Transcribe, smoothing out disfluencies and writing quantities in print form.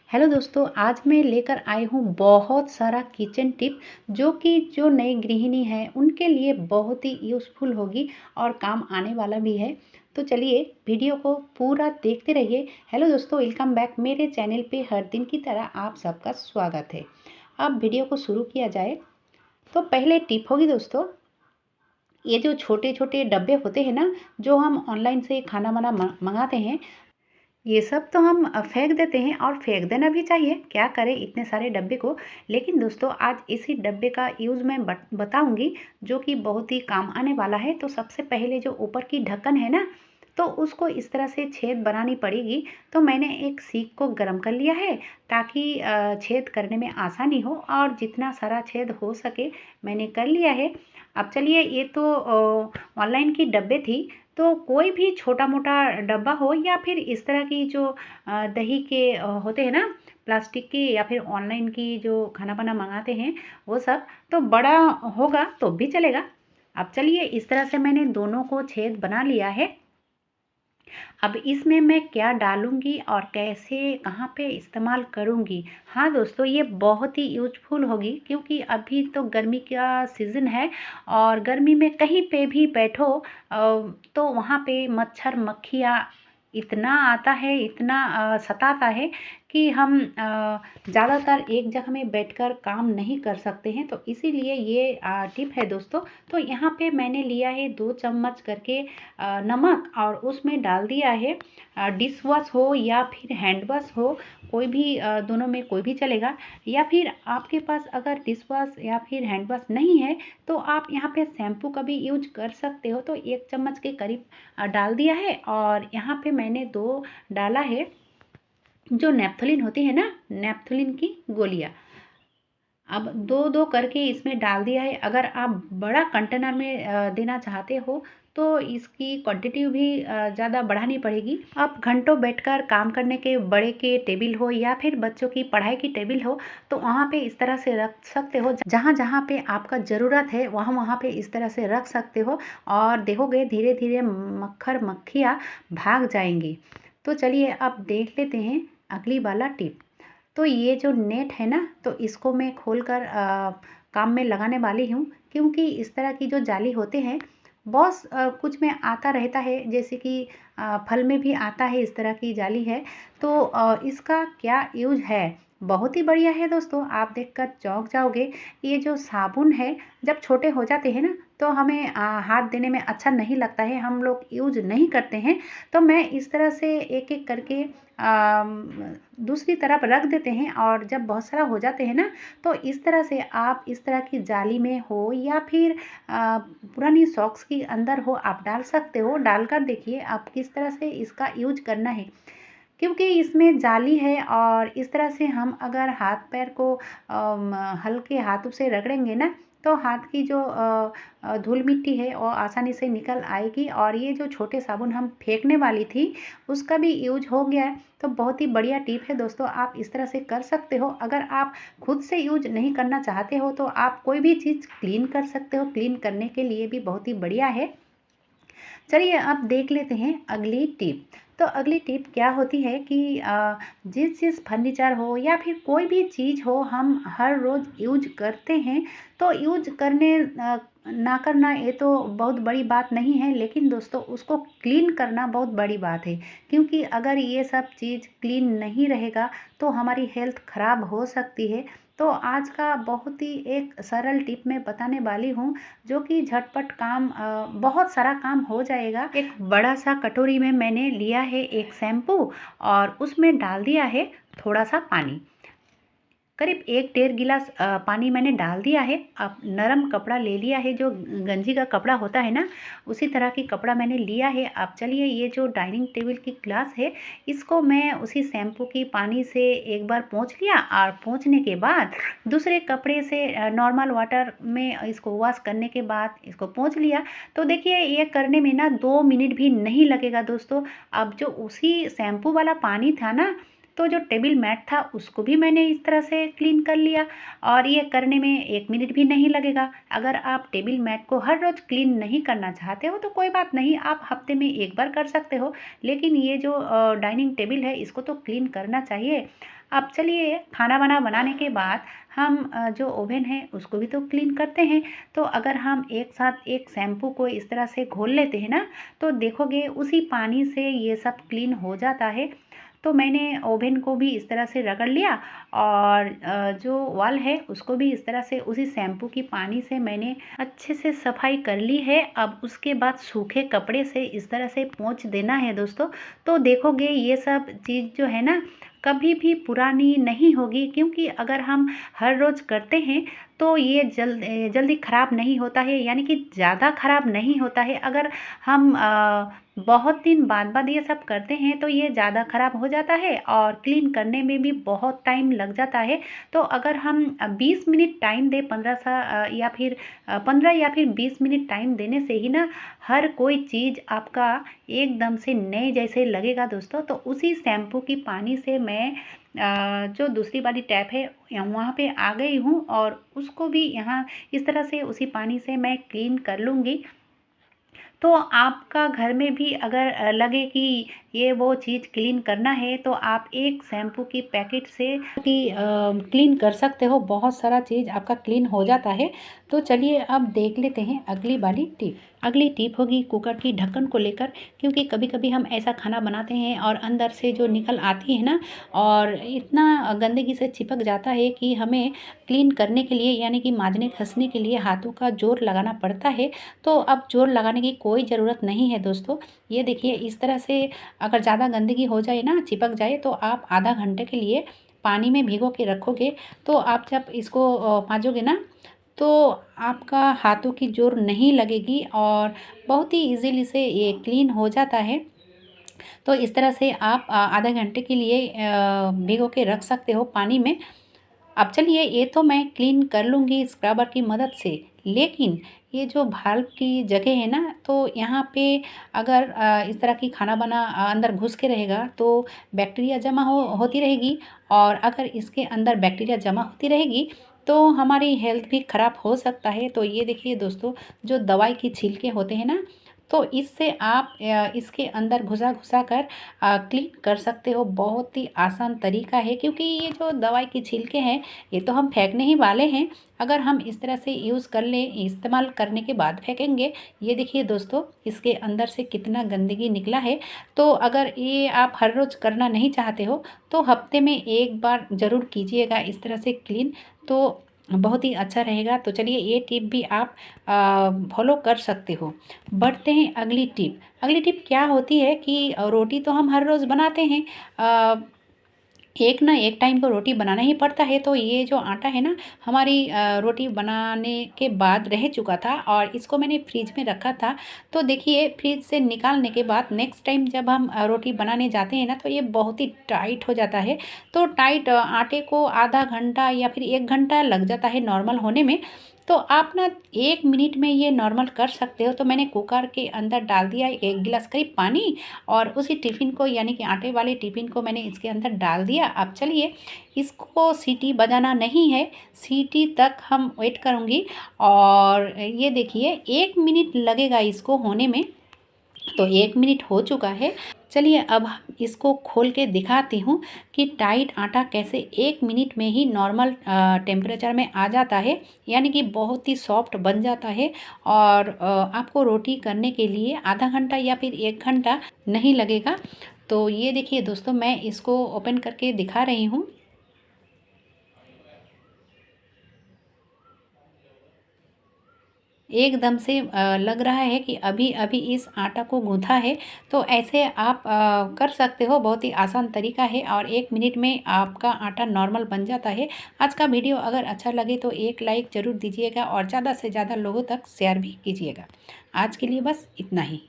Hello दोस्तों, आज मैं लेकर आई हूँ बहुत सारा किचन टिप जो नई गृहिणी हैं उनके लिए बहुत ही यूज़फुल होगी और काम आने वाला भी है। तो चलिए वीडियो को पूरा देखते रहिए। हेलो दोस्तों, वेलकम बैक मेरे चैनल पे हर दिन की तरह आप सबका स्वागत है। अब वीडियो को शुरू किया जाए तो पहले टिप होगी दोस्तों, ये जो छोटे छोटे डब्बे होते हैं ना, जो हम ऑनलाइन से खाना वाना मंगाते हैं, ये सब तो हम फेंक देते हैं और फेंक देना भी चाहिए, क्या करें इतने सारे डब्बे को। लेकिन दोस्तों आज इसी डब्बे का यूज़ मैं बताऊंगी जो कि बहुत ही काम आने वाला है। तो सबसे पहले जो ऊपर की ढक्कन है ना, तो उसको इस तरह से छेद बनानी पड़ेगी। तो मैंने एक सीख को गर्म कर लिया है ताकि छेद करने में आसानी हो, और जितना सारा छेद हो सके मैंने कर लिया है। अब चलिए, ये तो ऑनलाइन की डब्बे थी, तो कोई भी छोटा मोटा डब्बा हो या फिर इस तरह की जो दही के होते हैं ना, प्लास्टिक की, या फिर ऑनलाइन की जो खाना पाना मंगाते हैं वो सब, तो बड़ा होगा तो भी चलेगा। अब चलिए, इस तरह से मैंने दोनों को छेद बना लिया है। अब इसमें मैं क्या डालूंगी और कैसे कहाँ पे इस्तेमाल करूंगी, हाँ दोस्तों ये बहुत ही यूजफुल होगी, क्योंकि अभी तो गर्मी का सीज़न है और गर्मी में कहीं पे भी बैठो तो वहाँ पे मच्छर मक्खियाँ इतना आता है, इतना सताता है कि हम ज़्यादातर एक जगह में बैठकर काम नहीं कर सकते हैं। तो इसीलिए ये टिप है दोस्तों। तो यहाँ पे मैंने लिया है 2 चम्मच करके नमक, और उसमें डाल दिया है डिश वॉश हो या फिर हैंड वॉश हो, कोई भी दोनों में कोई भी चलेगा। या फिर आपके पास अगर डिश वॉश या फिर हैंड वॉश नहीं है तो आप यहाँ पे शैम्पू का भी यूज कर सकते हो। तो 1 चम्मच के करीब डाल दिया है, और यहाँ पे मैंने 2 डाला है जो नेपथोलिन होती है ना, नेपथोलिन की गोलियाँ। अब 2-2 करके इसमें डाल दिया है। अगर आप बड़ा कंटेनर में देना चाहते हो तो इसकी क्वांटिटी भी ज़्यादा बढ़ानी पड़ेगी। आप घंटों बैठकर काम करने के बड़े के टेबल हो या फिर बच्चों की पढ़ाई की टेबल हो, तो वहाँ पे इस तरह से रख सकते हो। जहाँ जहाँ पे आपका ज़रूरत है वहाँ वहाँ पे इस तरह से रख सकते हो, और देखोगे धीरे धीरे मक्खर मक्खियाँ भाग जाएंगी। तो चलिए अब देख लेते हैं अगली वाला टिप। तो ये जो नेट है ना, तो इसको मैं खोलकर काम में लगाने वाली हूँ, क्योंकि इस तरह की जो जाली होते हैं बहुत कुछ में आता रहता है, जैसे कि फल में भी आता है इस तरह की जाली है। तो इसका क्या यूज है, बहुत ही बढ़िया है दोस्तों, आप देखकर चौंक जाओगे। ये जो साबुन है, जब छोटे हो जाते हैं ना तो हमें हाथ देने में अच्छा नहीं लगता है, हम लोग यूज नहीं करते हैं। तो मैं इस तरह से एक एक करके दूसरी तरफ रख देते हैं, और जब बहुत सारा हो जाते हैं ना, तो इस तरह से आप इस तरह की जाली में हो या फिर पुरानी सॉक्स के अंदर हो, आप डाल सकते हो। डालकर देखिए आप किस तरह से इसका यूज करना है, क्योंकि इसमें जाली है, और इस तरह से हम अगर हाथ पैर को हल्के हाथों से रगड़ेंगे ना, तो हाथ की जो धूल मिट्टी है वो आसानी से निकल आएगी। और ये जो छोटे साबुन हम फेंकने वाली थी उसका भी यूज हो गया है। तो बहुत ही बढ़िया टिप है दोस्तों, आप इस तरह से कर सकते हो। अगर आप खुद से यूज नहीं करना चाहते हो तो आप कोई भी चीज़ क्लीन कर सकते हो, क्लीन करने के लिए भी बहुत ही बढ़िया है। चलिए अब देख लेते हैं अगली टिप। तो अगली टिप क्या होती है कि जिस जिस फर्नीचर हो या फिर कोई भी चीज़ हो हम हर रोज़ यूज करते हैं, तो यूज करने ना करना ये तो बहुत बड़ी बात नहीं है, लेकिन दोस्तों उसको क्लीन करना बहुत बड़ी बात है। क्योंकि अगर ये सब चीज़ क्लीन नहीं रहेगा तो हमारी हेल्थ खराब हो सकती है। तो आज का बहुत ही एक सरल टिप मैं बताने वाली हूँ, जो कि झटपट काम बहुत सारा काम हो जाएगा। एक बड़ा सा कटोरी में मैंने लिया है एक शैम्पू, और उसमें डाल दिया है थोड़ा सा पानी, करीब 1 डेढ़ गिलास पानी मैंने डाल दिया है। अब नरम कपड़ा ले लिया है, जो गंजी का कपड़ा होता है ना, उसी तरह की कपड़ा मैंने लिया है। अब चलिए, ये जो डाइनिंग टेबल की ग्लास है इसको मैं उसी शैम्पू की पानी से एक बार पोंछ लिया, और पोंछने के बाद दूसरे कपड़े से नॉर्मल वाटर में इसको वॉश करने के बाद इसको पोंछ लिया। तो देखिए ये करने में ना 2 मिनट भी नहीं लगेगा दोस्तों। अब जो उसी शैम्पू वाला पानी था ना, तो जो टेबल मैट था उसको भी मैंने इस तरह से क्लीन कर लिया, और ये करने में 1 मिनट भी नहीं लगेगा। अगर आप टेबल मैट को हर रोज़ क्लीन नहीं करना चाहते हो तो कोई बात नहीं, आप हफ्ते में 1 बार कर सकते हो। लेकिन ये जो डाइनिंग टेबल है इसको तो क्लीन करना चाहिए। अब चलिए खाना वाना बनाने के बाद हम जो ओवन है उसको भी तो क्लीन करते हैं। तो अगर हम एक साथ एक शैम्पू को इस तरह से घोल लेते हैं ना, तो देखोगे उसी पानी से ये सब क्लीन हो जाता है। तो मैंने ओवन को भी इस तरह से रगड़ लिया और जो वॉल है उसको भी इस तरह से उसी शैम्पू की पानी से मैंने अच्छे से सफाई कर ली है। अब उसके बाद सूखे कपड़े से इस तरह से पोंछ देना है दोस्तों। तो देखोगे ये सब चीज़ जो है ना कभी भी पुरानी नहीं होगी, क्योंकि अगर हम हर रोज़ करते हैं तो ये जल्दी ख़राब नहीं होता है, यानी कि ज़्यादा ख़राब नहीं होता है। अगर हम बहुत दिन बाद बाद ये सब करते हैं तो ये ज़्यादा ख़राब हो जाता है और क्लीन करने में भी बहुत टाइम लग जाता है। तो अगर हम 20 मिनट टाइम दें, 15 या फिर 20 मिनट टाइम देने से ही ना हर कोई चीज़ आपका एकदम से नए जैसे लगेगा दोस्तों। तो उसी शैम्पू की पानी से मैं जो दूसरी वाली टैप है वहाँ पे आ गई हूँ और उसको भी यहाँ इस तरह से उसी पानी से मैं क्लीन कर लूँगी। तो आपका घर में भी अगर लगे कि ये वो चीज़ क्लीन करना है तो आप एक शैम्पू की पैकेट से क्लीन कर सकते हो, बहुत सारा चीज़ आपका क्लीन हो जाता है। तो चलिए अब देख लेते हैं अगली वाली टिप। अगली टिप होगी कुकर की ढक्कन को लेकर, क्योंकि कभी कभी हम ऐसा खाना बनाते हैं और अंदर से जो निकल आती है ना और इतना गंदगी से चिपक जाता है कि हमें क्लीन करने के लिए यानी कि मांजने घसने के लिए हाथों का जोर लगाना पड़ता है। तो अब जोर लगाने की कोई ज़रूरत नहीं है दोस्तों। ये देखिए इस तरह से अगर ज़्यादा गंदगी हो जाए ना, चिपक जाए, तो आप आधा घंटे के लिए पानी में भिगो के रखोगे। तो आप जब इसको मांजोगे ना तो आपका हाथों की जोर नहीं लगेगी और बहुत ही इजीली से ये क्लीन हो जाता है। तो इस तरह से आप आधे घंटे के लिए भिगो के रख सकते हो पानी में। अब चलिए ये तो मैं क्लीन कर लूँगी स्क्रबर की मदद से, लेकिन ये जो भाल्व की जगह है ना तो यहाँ पे अगर इस तरह की खाना बना अंदर घुस के रहेगा तो बैक्टीरिया जमा होती रहेगी, और अगर इसके अंदर बैक्टीरिया जमा होती रहेगी तो हमारी हेल्थ भी ख़राब हो सकता है। तो ये देखिए दोस्तों, जो दवाई की छिलके होते हैं ना, तो इससे आप इसके अंदर घुसा घुसा कर क्लीन कर सकते हो। बहुत ही आसान तरीका है, क्योंकि ये जो दवाई की छिलके हैं ये तो हम फेंकने ही वाले हैं। अगर हम इस तरह से यूज़ कर लें, इस्तेमाल करने के बाद फेंकेंगे, ये देखिए दोस्तों इसके अंदर से कितना गंदगी निकला है। तो अगर ये आप हर रोज़ करना नहीं चाहते हो तो हफ्ते में एक बार ज़रूर कीजिएगा इस तरह से क्लीन, तो बहुत ही अच्छा रहेगा। तो चलिए ये टिप भी आप फॉलो कर सकते हो। बढ़ते हैं अगली टिप। अगली टिप क्या होती है कि रोटी तो हम हर रोज़ बनाते हैं, एक ना एक टाइम तो रोटी बनाना ही पड़ता है। तो ये जो आटा है ना, हमारी रोटी बनाने के बाद रह चुका था और इसको मैंने फ्रिज में रखा था। तो देखिए फ्रिज से निकालने के बाद नेक्स्ट टाइम जब हम रोटी बनाने जाते हैं ना तो ये बहुत ही टाइट हो जाता है। तो टाइट आटे को आधा घंटा या फिर 1 घंटा लग जाता है नॉर्मल होने में। तो आप ना 1 मिनट में ये नॉर्मल कर सकते हो। तो मैंने कुकर के अंदर डाल दिया 1 गिलास करीब पानी, और उसी टिफ़िन को यानी कि आटे वाले टिफ़िन को मैंने इसके अंदर डाल दिया। अब चलिए इसको सीटी बजाना नहीं है, सीटी तक हम वेट करूँगी। और ये देखिए 1 मिनट लगेगा इसको होने में। तो 1 मिनट हो चुका है। चलिए अब हम इसको खोल के दिखाती हूँ कि टाइट आटा कैसे 1 मिनट में ही नॉर्मल टेम्परेचर में आ जाता है, यानी कि बहुत ही सॉफ्ट बन जाता है। और आपको रोटी करने के लिए आधा घंटा या फिर 1 घंटा नहीं लगेगा। तो ये देखिए दोस्तों, मैं इसको ओपन करके दिखा रही हूँ। एकदम से लग रहा है कि अभी अभी इस आटा को गूँथा है। तो ऐसे आप कर सकते हो, बहुत ही आसान तरीका है और 1 मिनट में आपका आटा नॉर्मल बन जाता है। आज का वीडियो अगर अच्छा लगे तो एक लाइक ज़रूर दीजिएगा और ज़्यादा से ज़्यादा लोगों तक शेयर भी कीजिएगा। आज के लिए बस इतना ही।